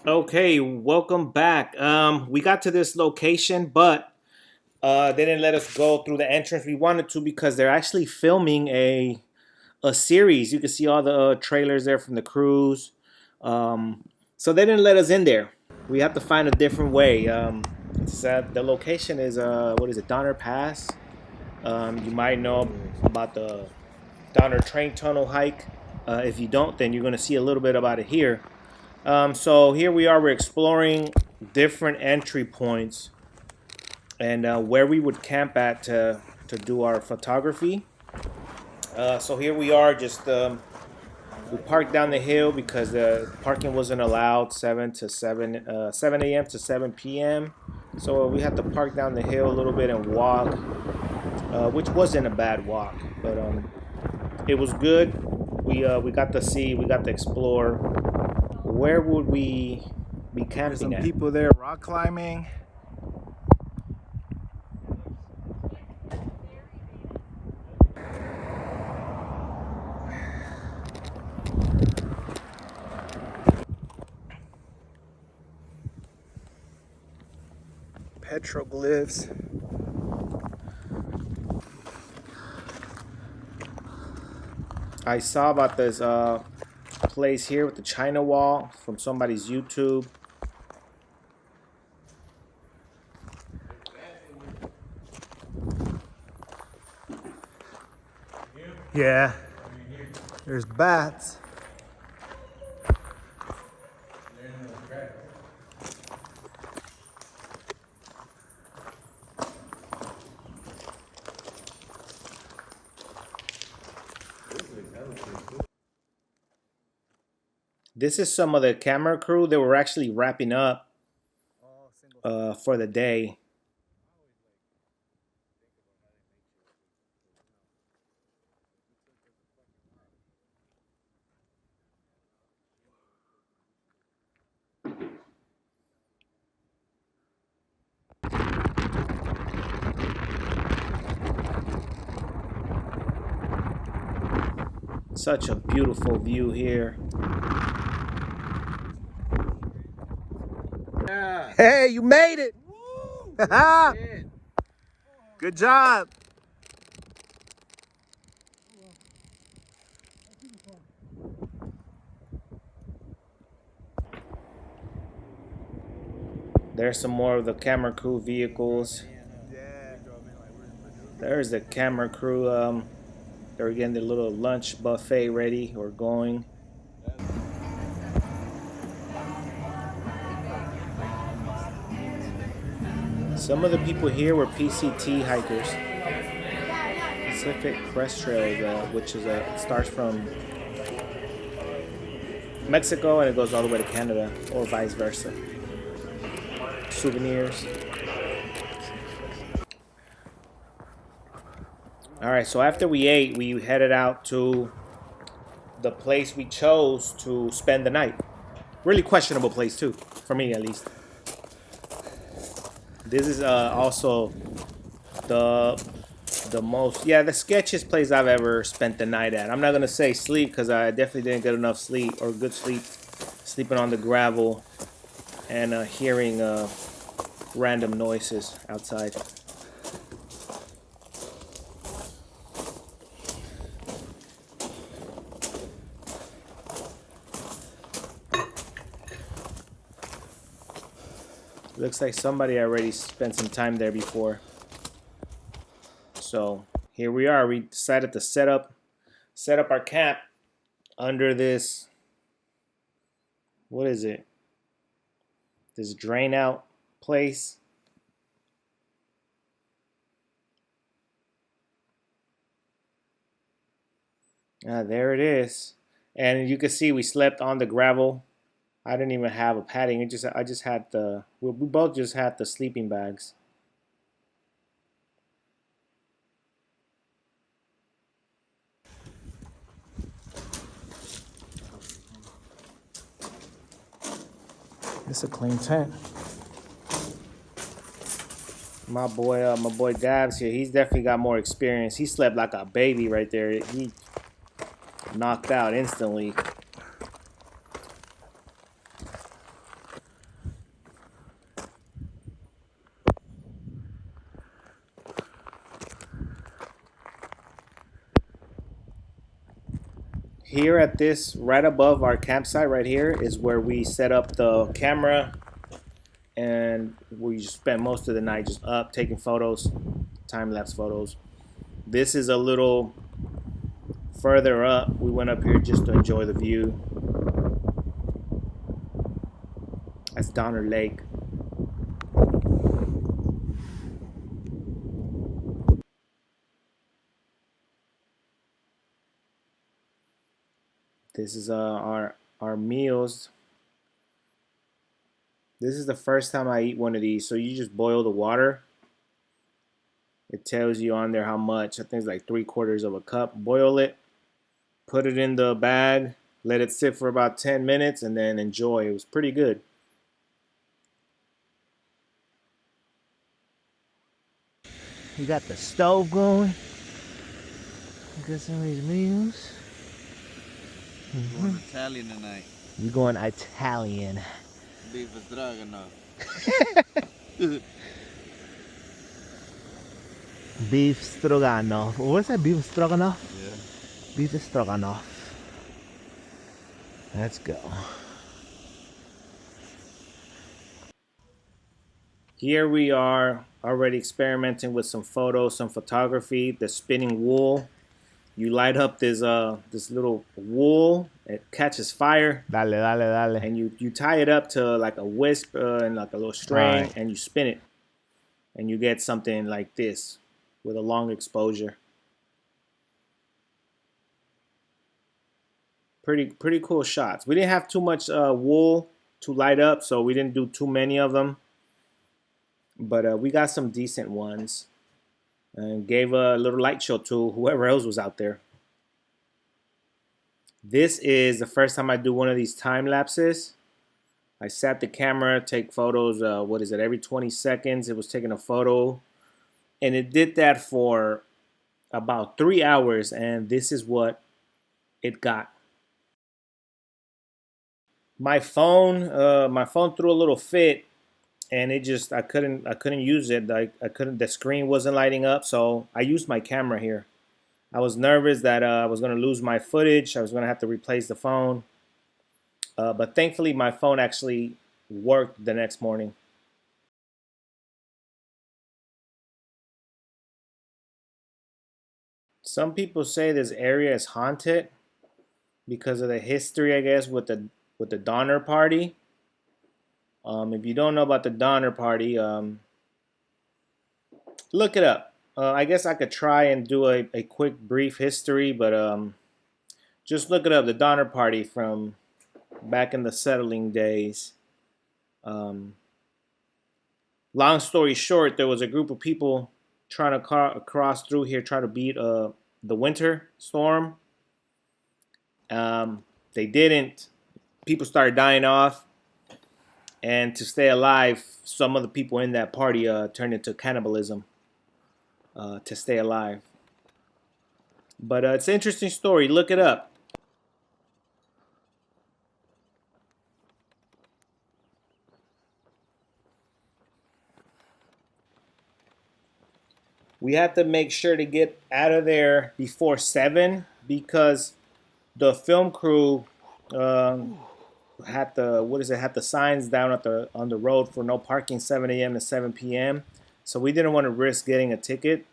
Okay, welcome back. We got to this location, but they didn't let us go through the entrance we wanted to because they're actually filming a series. You can see all the trailers there from the cruise. So they didn't let us in there. We have to find a different way. The location is what is it, Donner Pass? You might know about the Donner Train Tunnel hike. If you don't, then you're going to see a little bit about it here. So here we are. We're exploring different entry points and where we would camp at to do our photography. So here we are. We parked down the hill because the parking wasn't allowed 7 a.m. to 7 p.m. So we had to park down the hill a little bit and walk, which wasn't a bad walk, but it was good. We got to see, we got to explore. Where would we be There's some camping at? people there rock climbing. Petroglyphs. I saw about this place here with the China wall from somebody's YouTube. Yeah, there's bats. This is some of the camera crew. They were actually wrapping up for the day. Such a beautiful view here. Yeah. Hey, you made it! Good job. There's some more of the camera crew vehicles. There's the camera crew. They're getting their little lunch buffet ready or going. Some of the people here were PCT hikers. Pacific Crest Trail, which is it starts from Mexico and it goes all the way to Canada, or vice versa. Souvenirs. All right, so after we ate, we headed out to the place we chose to spend the night. Really questionable place too, for me at least. This is also the the sketchiest place I've ever spent the night at. I'm not gonna say sleep because I definitely didn't get enough sleep or good sleep, sleeping on the gravel and hearing random noises outside. Looks like somebody already spent some time there before. So here we are. We decided to set up our camp under this. What is it? This drain out place. Ah, there it is. And you can see we slept on the gravel. I didn't even have a padding. I just had we both just had the sleeping bags. It's a clean tent. My boy Dabs here. He's definitely got more experience. He slept like a baby right there. He knocked out instantly. Here at this, right above our campsite right here, is where we set up the camera, and we spent most of the night just up taking photos, time-lapse photos. This is a little further up. We went up here just to enjoy the view. That's Donner Lake. This is our meals. This is the first time I eat one of these. So you just boil the water. It tells you on there how much. I think it's like 3/4 of a cup. Boil it, put it in the bag, let it sit for about 10 minutes, and then enjoy. It was pretty good. You got the stove going. You got some of these meals. Going Italian tonight. You going Italian? Beef stroganoff. Beef stroganoff. What's that? Beef stroganoff? Yeah. Beef stroganoff. Let's go. Here we are already experimenting with some photos, some photography, the spinning wool. You light up this little wool, it catches fire. Dale, dale, dale. And you tie it up to like a wisp and like a little string, Right. and you spin it. And you get something like this with a long exposure. Pretty cool shots. We didn't have too much wool to light up, so we didn't do too many of them. But we got some decent ones. And gave a little light show to whoever else was out there. This is the first time I do one of these time lapses. I sat the camera, take photos, what is it, every 20 seconds it was taking a photo. And it did that for about 3 hours, and this is what it got. My phone threw a little fit, and it just I couldn't use it. I couldn't. The screen wasn't lighting up, so I used my camera here. I was nervous that I was gonna lose my footage. I was gonna have to replace the phone, but thankfully my phone actually worked the next morning. Some people say this area is haunted because of the history, I guess, with the Donner Party. If you don't know about the Donner Party, look it up. I guess I could try and do a quick brief history, but just look it up. The Donner Party from back in the settling days. Long story short, there was a group of people trying to cross through here, try to beat the winter storm. They didn't. People started dying off. And to stay alive, some of the people in that party turned into cannibalism to stay alive. But it's an interesting story. Look it up. We had to make sure to get out of there before 7 because the film crew had the signs down on the road for no parking 7 a.m. to 7 p.m. So we didn't want to risk getting a ticket.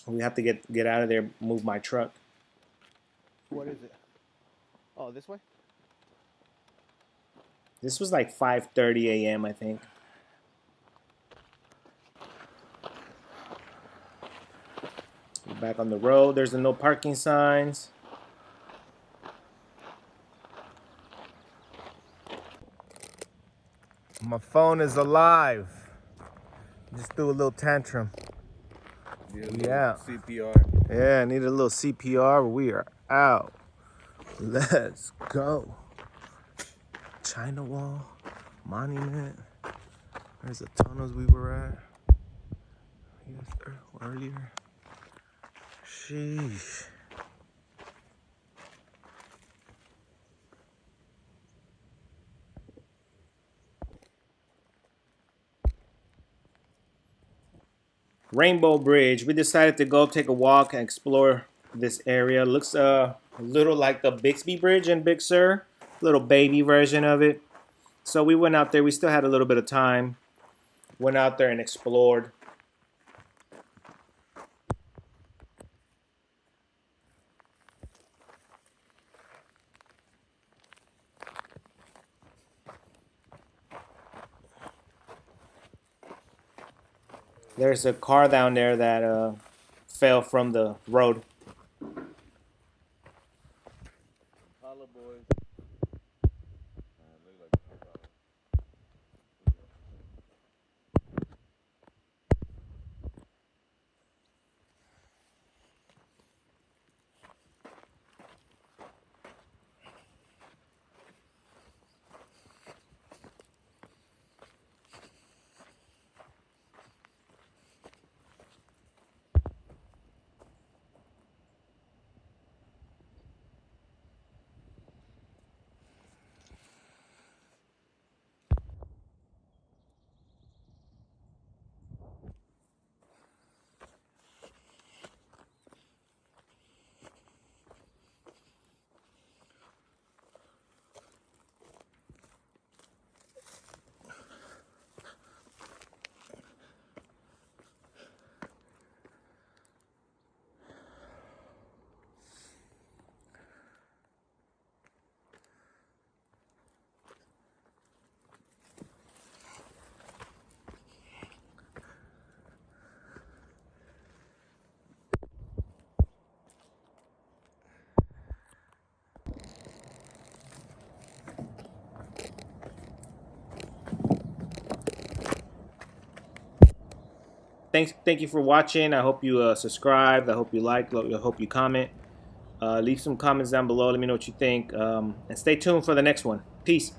We have to get out of there, move my truck. What is it? Oh, this way? This was like 5:30 a.m. I think. We're back on the road. There's the no parking signs. My phone is alive. Just threw a little tantrum. Yeah. CPR. Yeah, I need a little CPR. We are out. Let's go. China Wall, Monument. There's the tunnels we were at. Earlier. Sheesh. Rainbow Bridge. We decided to go take a walk and explore this area. Looks A little like the Bixby Bridge in Big Sur, little baby version of it. So we went out there. We still had a little bit of time. Went out there and explored. There's a car down there that fell from the road. Holla boys. Thank you for watching. I hope you subscribe. I hope you like. I hope you comment. Leave some comments down below. Let me know what you think. And stay tuned for the next one. Peace.